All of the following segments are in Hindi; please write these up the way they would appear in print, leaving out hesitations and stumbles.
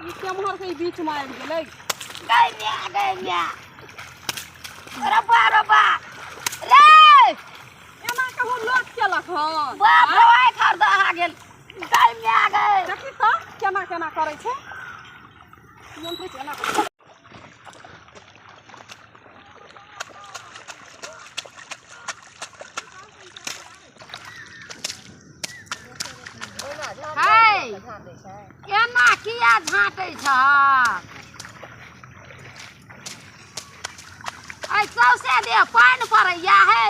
ई केम्हर से ई बीच में आबि गेलै गै मिया रब्बा रब्बा रे एना कहूँ लोक केलक हन बाप रे आइ खर दहा गेल गै मिया गै देखी तऽ केना केना करै छै मोन छै एना करै एना किया झाँटै छ आई सौसे दे पानि पड़ैया है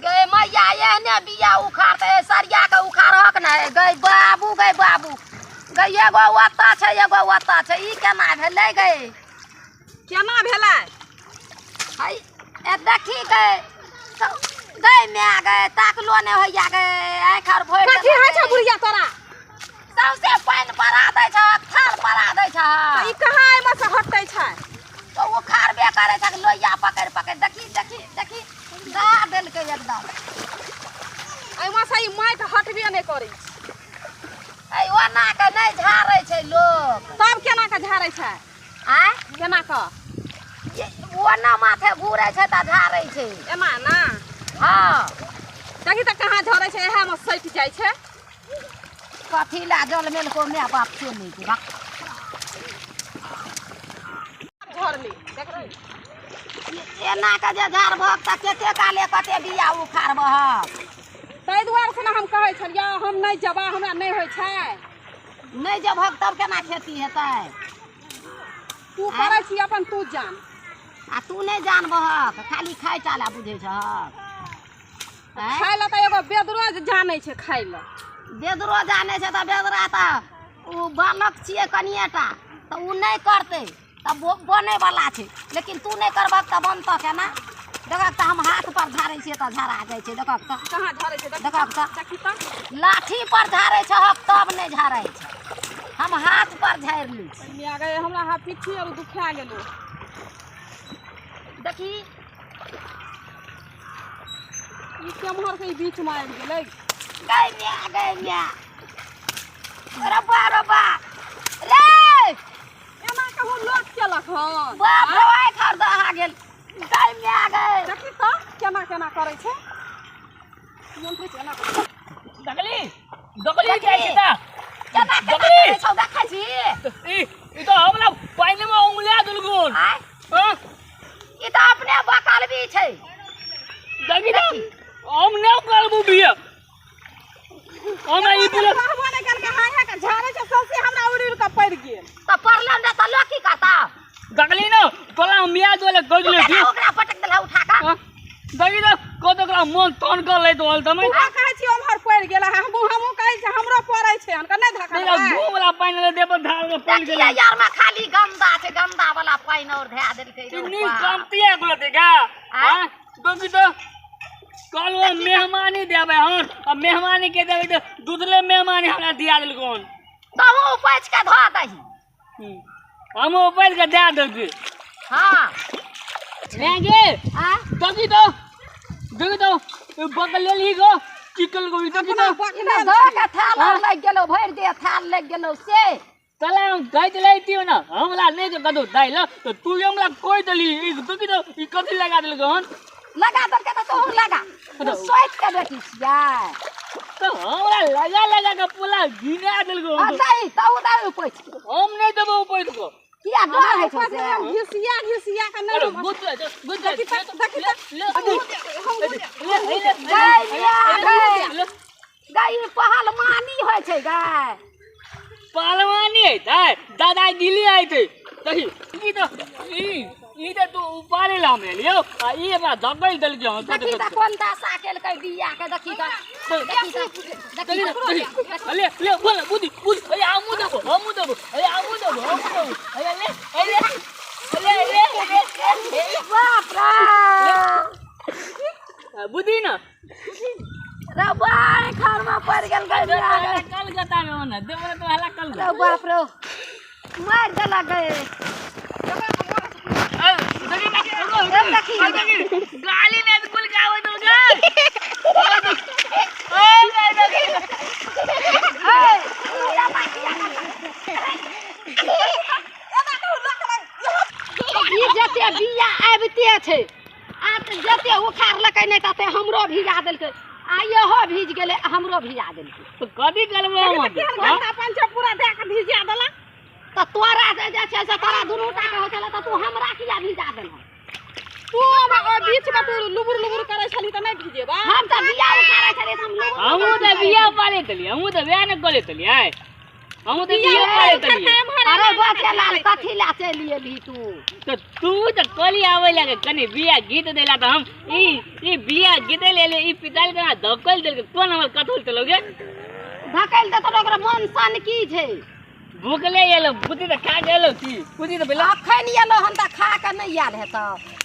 गै मैया एहने बिया उखाड़ते सरिया के उखाड़क ने गै बाबू गै एगो ओतऽ छै एगो ओतऽ छै ई केना भेलै गै केना भेलै है ए देखी गै गै माय गै ताकलो ने होइया गै आँखि आर भरि कथी होइ छै बुढ़िया तोरा सौसे पानि पड़ा दै छ थाल पड़ा दै छ ई कहाँ एहिमे से हटै छै तो उखाड़बे करे छ लोहिया पकड़ि देखी गा देलकै एकदम एहिमे से ई माटि हटबे नहि करै छै ऐ ओना के नहि झाड़ै छै लोग तब केना के झाड़ै छै आय केना के ओना माथे घूरै छै तऽ झाड़ै छै एना ना हाँ देखी तऽ कहाँ झड़ै छै इएह में सटि जाइ छै कथी ला जल मेलको माय बाप से नहीं छै झड़ली देखी एना के जे झाड़बहक तऽ केते काले कते बिया उखाड़बहक ताहि दुआरे से ने हम कहै छलियै हम नहि जेबा हमरा नहि होइ छै नहीं जेबहक तब केना खेती हेतै तू करै छी अपन तू जान आ तू नहीं जानबहक खाली खाइ चाला बुझै छहक खाय लए तऽ एगो बेदरो जानै छै खाय लए बेदरो जानै छै तऽ बेदरा तऽ ओ बालक छियै कनिएटा तऽ ओ नहीं करतै तब बनै वाला छै लेकिन तू नहीं करबहक तऽ बनतऽ केना देखक तऽ हम हाथ पर झाड़ै छियै तऽ झड़ा जाइ छै देखक तऽ कहाँ झड़ै छै देखक तऽ देखी तऽ लाठी पर झाड़ै छहक तब नहीं झाड़ै छै हम हाथ पर झाड़ि लै छी मिया गए हमरा हाथ पिठी और दुखा गेलो देखी ई केम्हर से ई बीच में आबि गेलै गै मिया रब्बा रे एना कहूँ लोक केलक हन बाप रे आइ खर दहा गेल गै मिया गै देखी तऽ केना केना करै छै मोन छै एना दगली काय सीता केना करै छौ देखै छी ई तो हमरा पानी में उंगलिया दुलगुन आय हां ई तऽ अपने बकल भी छै देखी ना हम न करबू बिया हमरा ई बोल कहबो नहि करके हाय के झाड़ै छै सौसे हमरा उड़ि के पड़ गेल तऽ पड़लम ने तऽ लोक की करता दगली ना तोला मिया दोले गजले छी ओकरा पटक देला उठा के दगी ना कोतकरा मन तन कर ले तो तमे आ कहै छी ओम्हर पड़ गेल हमहू कहै छी हमरो पड़ै छै हनका नहि धक्का तेरा घूम वाला पानी ले देब धार में पड़ गेल यार में खाली गंदा छै गंदा वाला पानी और धै देलकै इतनी कमतिया बोलते का हां दगी तो कल वो मेहमानी देबे हन अब मेहमानी के देबे तो दूसरे मेहमानी हमरा दिया देल कोन तहू पैच के ध दही हम ऊपर के दे देबे हां रेंगे आ दगी तो बगल ले ली गो चिकल को दगी तो ध के थाल लग गेलो भर दे थाल लग गेलो से तला गई लेती ना हमरा नहीं तो कदो दाइल तो तू हमरा कोई दली दगी तो ई कथि लगा देल गन लगा दल के तो लगा सोच के बेटी छिया तो हमरा लगा के पूरा गिना देल गो सही तो उधर पैच हम नहीं देबो पैच को किया डर है छो से घिसिया के नहीं गुत गई पहलवानी होय छै गाय पहलवानी है दादा गिली आई थे देखी ई तो तू ऊपर ला में लियो आ ई बा दबई दल के देखी त कोन दासा केल के बिया के देखी त ले बोल बुद्धि अरे आमू देबो अरे ले बाप रे बुद्धि ना रे बाय घर में पड़ गेल गई कल गता में ओना देबो तो हला कल रे बाप रे मार देला गए गाली में कुल का हो तो भीजिए छे आ जते उखाड़लकै नहीं तते हमरो भिजा देलकै आ इहो भीज गेलै हमरो भिजा देलकै तो कथी करबो हम घंटा पंच पूरा दे के भिजा देला तो तोरा जे छै से तोरा दुनू टा के हो छले त तू हमरा किया भिजा देलह तू अब बीच में तू लुबुर लुबुर करे छली त नहीं भिजेबा हम त बिया उखाड़ै छलियै त हम हमू तो बिया पाले तली हमू तो बिया न करे तली आय हमू तो बिया पाले तली अरे बच्चा लाल कथी ला चली एली तू तो तू तो कली आवे लगे कनी बिया गीत देला तो हम ई बिया गीत ले ले ई पिताल के धक्कल देल के कोन हमर कथल त लोगे धकेल दे तो ओकरा मन सन की छै भूखले एलो बुद्धि त खा गेलो की बुद्धि त बेला अखन एलो हम त खा के नहीं याद हेत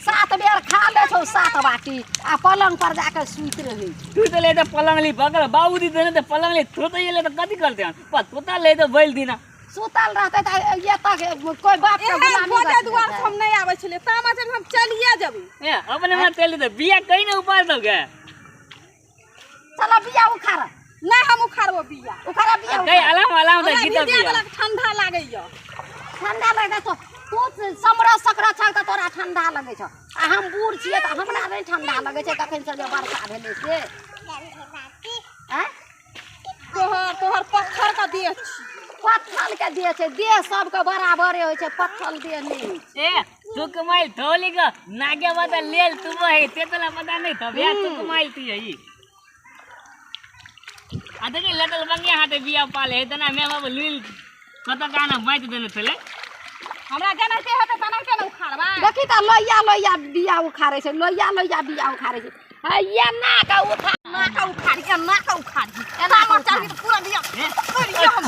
7 बेर खा ले छौ 7 बाटी आ पलंग पर जाके सुइत रही तू तो ले तो पलंगली बगल बाबूजी देने तो पलंगली तू तो ये ले तो कथी करते हैं पर तू तो ले तो बैल दिना सुतल रहते त ये तक कोई बात के गुलामी बोझे दुआर से हम नहीं आवे छले तामा से हम चलिए जबी ए अपने में तेल तो बिया कहीं ना उपार दोगे चलो बिया उखाड़ नहीं हम उखाड़बो बिया उखाड़ बिया कई अलाम तो गीत भिजा बिया देला ठंडा लागैया ठंडा लगे तो तू समरा सकरा छल त तोरा ठंडा लगे छ आ हम बूढ़ छिए त हमरा नहीं ठंडा लगे छै कखन से जे वर्षा भेले से हैं तोहर पत्थर का देह छी पत्थर के देह छै देह सबके बराबरे होय छै पत्थर देह नहीं ए तू कमाई थोली का नागे बता लेल तू है तेतला पता नहीं था बिया तू कमाई थी यही आ देखे लटल बंगे हाथे बिया पाले इतना मैं बाबू लील कत गाना बाज देने चले हमरा जाना के होते तना के न उखाड़बा देखी त लोया बिया उखाड़े छै लोया बिया उखाड़े छै है ये ना का उखाड़ ना का उखाड़ी एना मर चल पूरा बिया करियो हम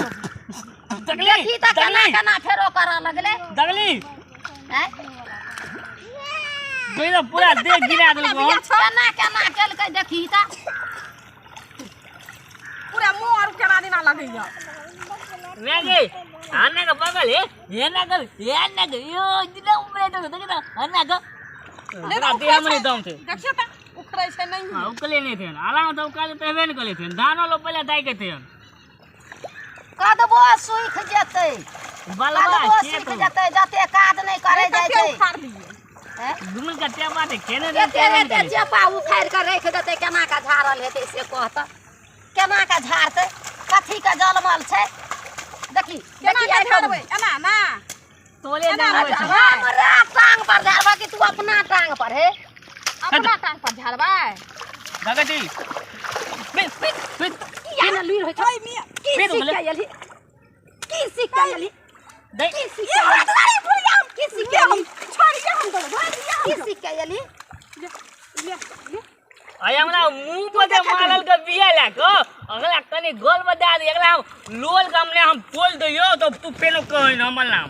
दगली देखी त केना फेरो करा लगले दगली हैं गइला पूरा देख गिरा देल को केना केलकै देखी त पूरा मुंह और केना दिना लगैया मैं गई आने का बगल है ये ना कर यो दिना उमरे तो देख ना आने का ना दे हमने दम थे देखिए त उखड़ै छै नहीं हां उकले नहीं थे आला तो उकले तो हेबे नहीं कले थे धानो लो पहले दाई के थे कदबो सुख जेतै बलवा कदबो के सुख तो जेतै जते काज नहीं करे जाय छै उखाड़ दिए हैं दुमन का टेपा थे केने एते चेपा उखाड़ के रख देतै केना का झाड़ल हेतै से कहत केना का झाड़तै कथी का जलमल छै देखी केना के झाड़बै एना ना तोले दान होय छै हमरा टांग पर झाड़बा कि तू अपना टांग पर है अपना टांग पर झाड़बै भगती पिट केना लुर होय छै ओइ मिया की फिर बोले। सीख के एली दे की सीख ये के हटदारी भुलिया की सीख के के हम छोड़िए हम तो भाग दिया की सीख के एली ले आय हमरा मुंह पे दे मारल के बिया ला को अगला तनी गोल बता दे अगला हम लोल हमने हम बोल दियो तो तू फेनो कहै न हमर नाम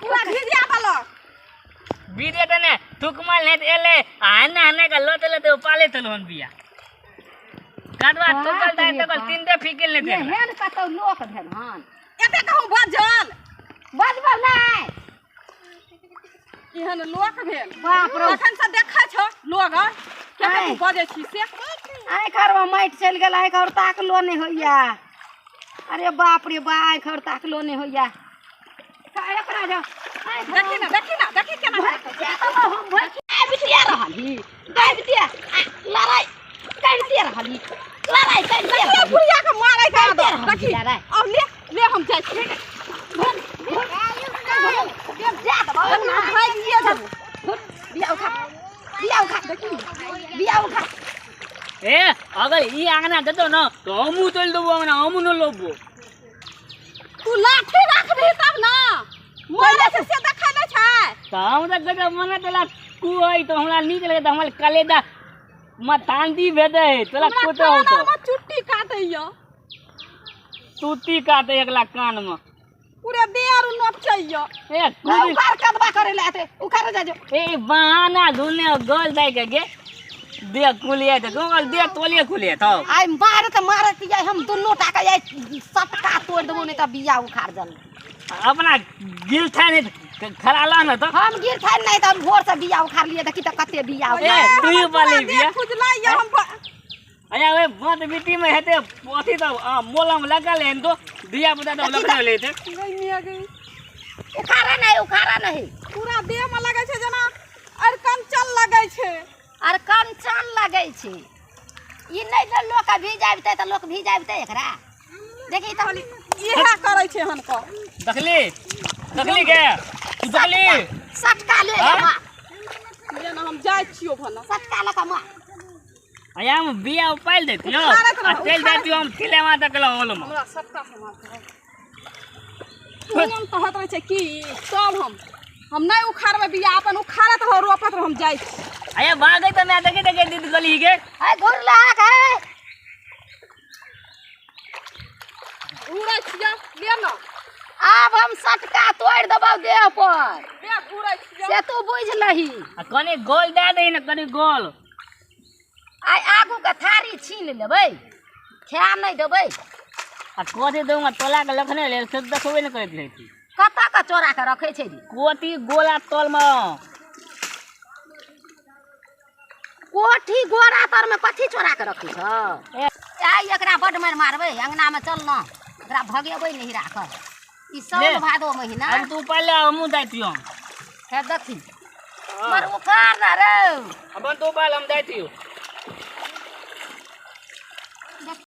पूरा भिजिया वाला बीरे तने तुकमल ने एले आने का लोते लोते पाले तलोन बिया काटवा तुकल दाई तकल तीन दे फिकिल ने दे हेन कतौ लोक भेल हन एते कहूं बजल बजबौ नहीं एहन लोक भेल बाप रे तखन से देखै छ लोग केते आय। तू बजै छी से आइ घरवा माटि चलि गेल आइ घर ताकलो नहीं होइया अरे बाप रे बा आइ घर ताकलो नहीं होइया एकरा जा देखी ना देखी केना गाबितिया रहली गाबितिया लड़ाई गाबितिया रहली लड़ाई गाबितिया देखी बुढ़िया के मारै का दो देखी देखी अब ले हम जाय छी ए अगर ई आंगना देतो न तो हमू तोल देबो ना हमू न लोबो तू लाठी रखबी तब ना मोरे से देखै नै छै तो हम त गजब मने तला कु है तो हमरा नीक लगे त हमर कलेदा मतांदी भेदे तोला कोतो हो तो हमरा चुट्टी काटैया तूती काटे एकला कान में पूरे देर नोचैया ए कुदी उखाड़ कदबा करे लाते उखाड़ जा जो ए बहाना ढूंढने गोल दाई के दे कुलिए त गोल दे तोलिए खुलिए तो आई मारे दिया हम दोनों टाका ये सटका तोड़ देबो नहीं त बिया उखाड़ जल अपना गिल था ने खराला न तो हम गिर खाइ नहीं त हम भोर से बिया उखाड़ लिए देखी त कते बिया ए तू वाली बिया खुजलाइया हम अया वे बहुत बिटी में हेते पोथी तो मोलम लगा लेन तो दिया बता तो लगा लेते गई मिया गई उखाड़ा नहीं पूरा देह में लगे छे जना अरकंचन लगे छे। आर कंचन लगे छे। ई नहीं जे लोग के भी जाबते त लोग भी जाबते एकरा। देखी त इहे करे छे हनको। देखली देखली के तू देखली सटका ले हाँ? मा जेना हम जाय छियो भना। सटका ल के मा आया हम बिया उपाइल देतियो उखाड़त रहो, आ चल जातियो हम किलेवा तक होलो में हमरा सबका समाज हम तो हत रहे छे की सब हम नहीं उखाड़बे बिया अपन उखाड़त हो रोपत रहो हम जाय छी। आया भागे तो मैं देखे देखे दीदी गली के है घुर लाग है। उड़ै छिया ले न अब हम सटका तोड़ देबौ देह पर बे उड़ै छिया। से तू बुझ लही। आ कनी गोल दे दे न कनी गोल आई आगू के थारी छीन लेबै खा नहीं देबै। आ कोथी दूंगा तोला के लखने ले से देखबे न करत ले तू कता का चोरा के रखे छै दी। कोथी गोला तोल में कोठी गोरा तर में कथी चोरा के रखे छ। आई एकरा बड मार मारबै अंगना में चल न एकरा भगेबै नहीं राख। ई ले। सावन भादो महीना अब तू पहले हमू जातियो है देखी मर उखाड़ ना रे। अब तू पहले हम जातियो